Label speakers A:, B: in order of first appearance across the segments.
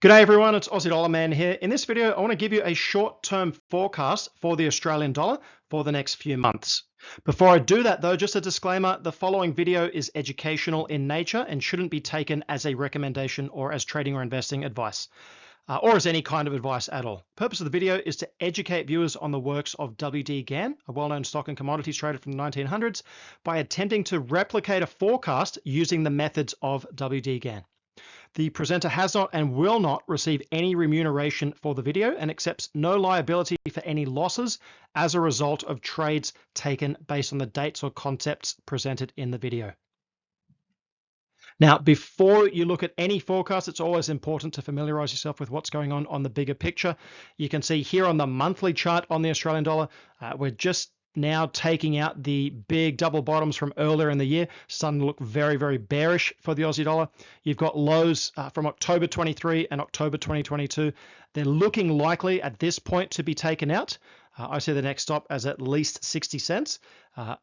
A: G'day everyone, it's Aussie Dollar Man here. In this video, I want to give you a short-term forecast for the Australian dollar for the next few months. Before I do that though, just a disclaimer, the following video is educational in nature and shouldn't be taken as a recommendation or as trading or investing advice, or as any kind of advice at all. The purpose of the video is to educate viewers on the works of W.D. Gann, a well-known stock and commodities trader from the 1900s, by attempting to replicate a forecast using the methods of W.D. Gann. The presenter has not and will not receive any remuneration for the video and accepts no liability for any losses as a result of trades taken based on the dates or concepts presented in the video. Now, before you look at any forecast, it's always important to familiarize yourself with what's going on the bigger picture. You can see here on the monthly chart on the Australian dollar, we're just now taking out the big double bottoms from earlier in the year, starting to look very, very bearish for the Aussie dollar. You've got lows from October 23 and October 2022. They're looking likely at this point to be taken out. I see the next stop as at least 60 cents.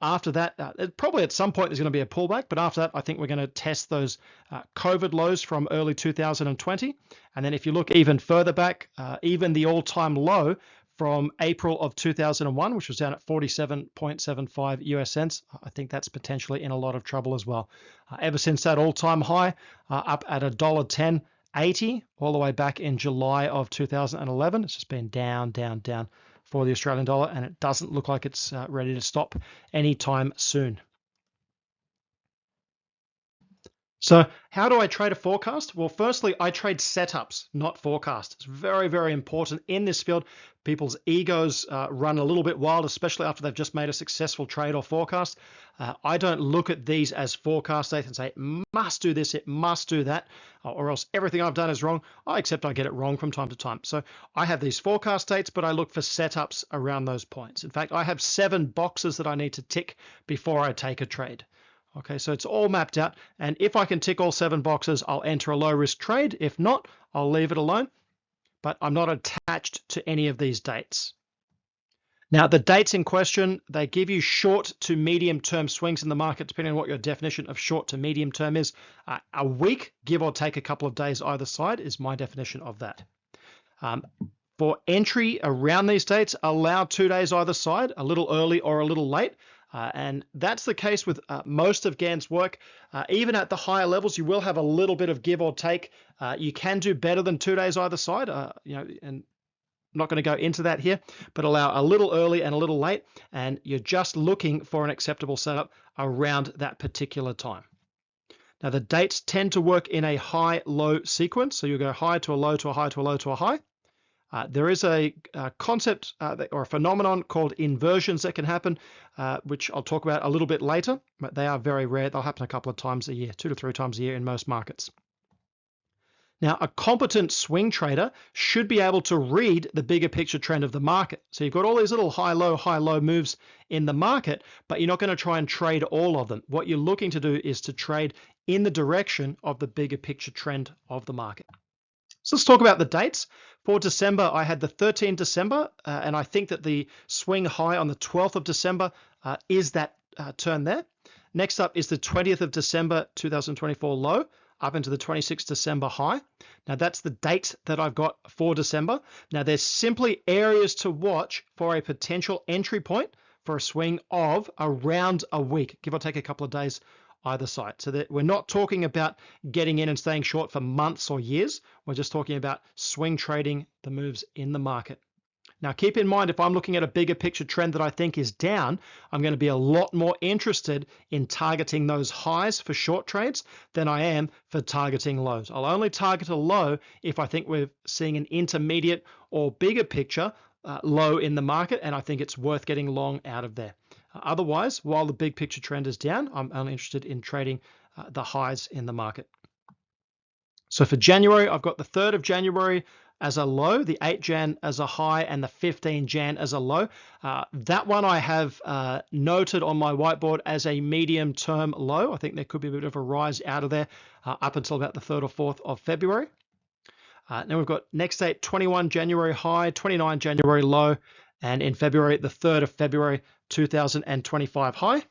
A: After that, probably at some point there's going to be a pullback, but after that, I think we're going to test those COVID lows from early 2020. And then if you look even further back, even the all-time low from April of 2001, which was down at 47.75 US cents. I think that's potentially in a lot of trouble as well. Ever since that all-time high, up at $1.1080, all the way back in July of 2011, it's just been down, down, down for the Australian dollar, and it doesn't look like it's ready to stop anytime soon. So how do I trade a forecast? Well, firstly, I trade setups, not forecasts. It's very, very important in this field. People's egos run a little bit wild, especially after they've just made a successful trade or forecast. I don't look at these as forecast dates and say, it must do this, it must do that, or else everything I've done is wrong. I accept I get it wrong from time to time. So I have these forecast dates, but I look for setups around those points. In fact, I have 7 boxes that I need to tick before I take a trade. Okay, so it's all mapped out, and if I can tick all 7 boxes, I'll enter a low risk trade. If not, I'll leave it alone, but I'm not attached to any of these dates. Now, the dates in question, they give you short to medium term swings in the market, depending on what your definition of short to medium term is. A week, give or take a couple of days either side, is my definition of that. For entry around these dates, allow 2 days either side, a little early or a little late. And that's the case with most of Gann's work. Even at the higher levels, you will have a little bit of give or take. You can do better than 2 days either side, and I'm not going to go into that here, but allow a little early and a little late, and you're just looking for an acceptable setup around that particular time. Now, the dates tend to work in a high-low sequence, so you go high to a low to a high to a low to a high. There is a concept or a phenomenon called inversions that can happen, which I'll talk about a little bit later, but they are very rare. They'll happen a couple of times a year, 2 to 3 times a year in most markets. Now, a competent swing trader should be able to read the bigger picture trend of the market. So you've got all these little high-low moves in the market, but you're not going to try and trade all of them. What you're looking to do is to trade in the direction of the bigger picture trend of the market. So let's talk about the dates. For December, I had the 13th December, and I think that the swing high on the 12th of December is that turn there. Next up is the 20th of December 2024 low, up into the 26th December high. Now that's the date that I've got for December. Now there's simply areas to watch for a potential entry point for a swing of around a week, give or take a couple of days either side. So that we're not talking about getting in and staying short for months or years. We're just talking about swing trading the moves in the market. Now, keep in mind, if I'm looking at a bigger picture trend that I think is down, I'm going to be a lot more interested in targeting those highs for short trades than I am for targeting lows. I'll only target a low if I think we're seeing an intermediate or bigger picture low in the market, and I think it's worth getting long out of there. Otherwise, while the big picture trend is down, I'm only interested in trading the highs in the market. So for January, I've got the 3rd of January as a low, the 8 Jan as a high, and the 15 Jan as a low. That one I have noted on my whiteboard as a medium-term low. I think there could be a bit of a rise out of there up until about the 3rd or 4th of February. Now we've got next date, 21 January high, 29 January low, and in February, the 3rd of February 2025 high.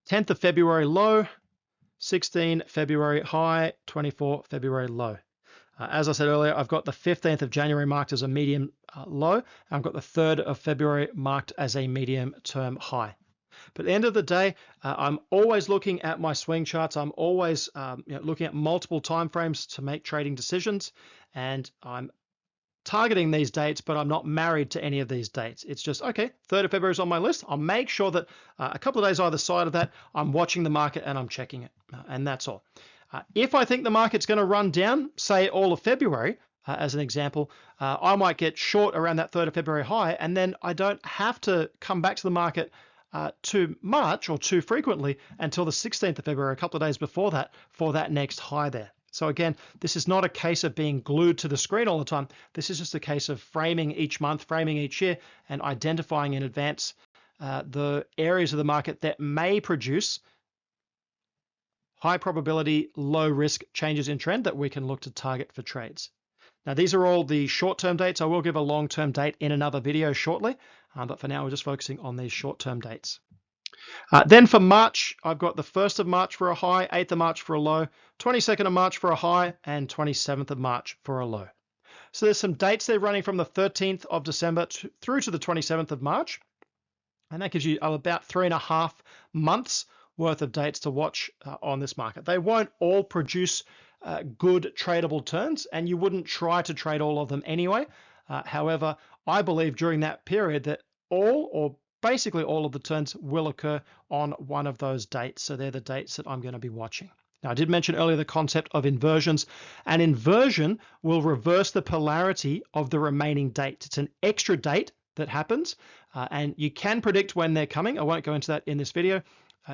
A: 10th of February low, 16 February high, 24 February low. As I said earlier, I've got the 15th of January marked as a medium low. And I've got the 3rd of February marked as a medium term high. But at the end of the day, I'm always looking at my swing charts. I'm always looking at multiple timeframes to make trading decisions. And I'm targeting these dates, but I'm not married to any of these dates. It's just, okay, 3rd of February is on my list. I'll make sure that a couple of days either side of that, I'm watching the market and I'm checking it. And that's all. If I think the market's going to run down, say all of February, as an example, I might get short around that 3rd of February high, and then I don't have to come back to the market too much or too frequently until the 16th of February, a couple of days before that, for that next high there. So again, this is not a case of being glued to the screen all the time. This is just a case of framing each month, framing each year, and identifying in advance the areas of the market that may produce high probability, low risk changes in trend that we can look to target for trades. Now, these are all the short-term dates. I will give a long-term date in another video shortly, but for now, we're just focusing on these short-term dates. Then for March, I've got the 1st of March for a high, 8th of March for a low, 22nd of March for a high, and 27th of March for a low. So there's some dates there running from the 13th of December through to the 27th of March, and that gives you about 3.5 months worth of dates to watch on this market. They won't all produce good tradable turns, and you wouldn't try to trade all of them anyway. However, I believe during that period that all or basically all of the turns will occur on one of those dates. So they're the dates that I'm going to be watching. Now, I did mention earlier the concept of inversions. An inversion will reverse the polarity of the remaining date. It's an extra date that happens, and you can predict when they're coming. I won't go into that in this video,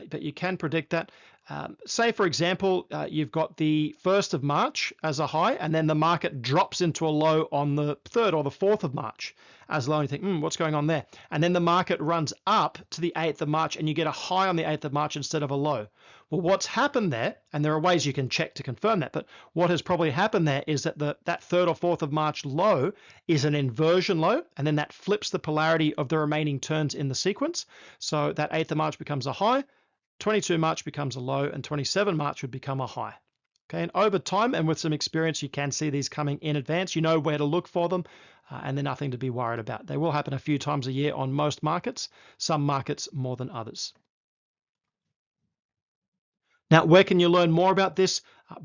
A: but you can predict that. Say, for example, you've got the 1st of March as a high, and then the market drops into a low on the 3rd or the 4th of March as low, and you think, what's going on there? And then the market runs up to the 8th of March, and you get a high on the 8th of March instead of a low. Well, what's happened there, and there are ways you can check to confirm that, but what has probably happened there is that that 3rd or 4th of March low is an inversion low, and then that flips the polarity of the remaining turns in the sequence. So that 8th of March becomes a high, 22 March becomes a low, and 27 March would become a high. Okay, and over time and with some experience, you can see these coming in advance. You know where to look for them, and they're nothing to be worried about. They will happen a few times a year on most markets, some markets more than others. Now, where can you learn more about this?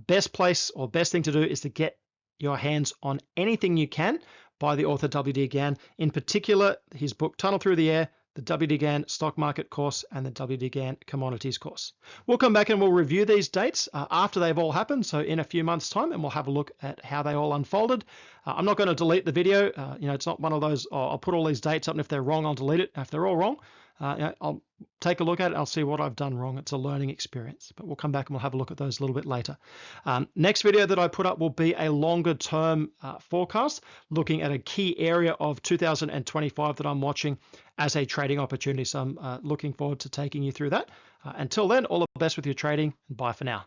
A: Best place or best thing to do is to get your hands on anything you can by the author W.D. Gann, in particular his book Tunnel Through the Air, the W.D. Gann Stock Market course, and the W.D. Gann Commodities course. We'll come back and we'll review these dates after they've all happened, so in a few months' time, and we'll have a look at how they all unfolded. I'm not going to delete the video. It's not one of those, I'll put all these dates up, and if they're wrong, I'll delete it. If they're all wrong, I'll take a look at it. I'll see what I've done wrong. It's a learning experience, but we'll come back and we'll have a look at those a little bit later. Next video that I put up will be a longer term forecast, looking at a key area of 2025 that I'm watching as a trading opportunity. So I'm looking forward to taking you through that. Until then, all the best with your trading, and bye for now.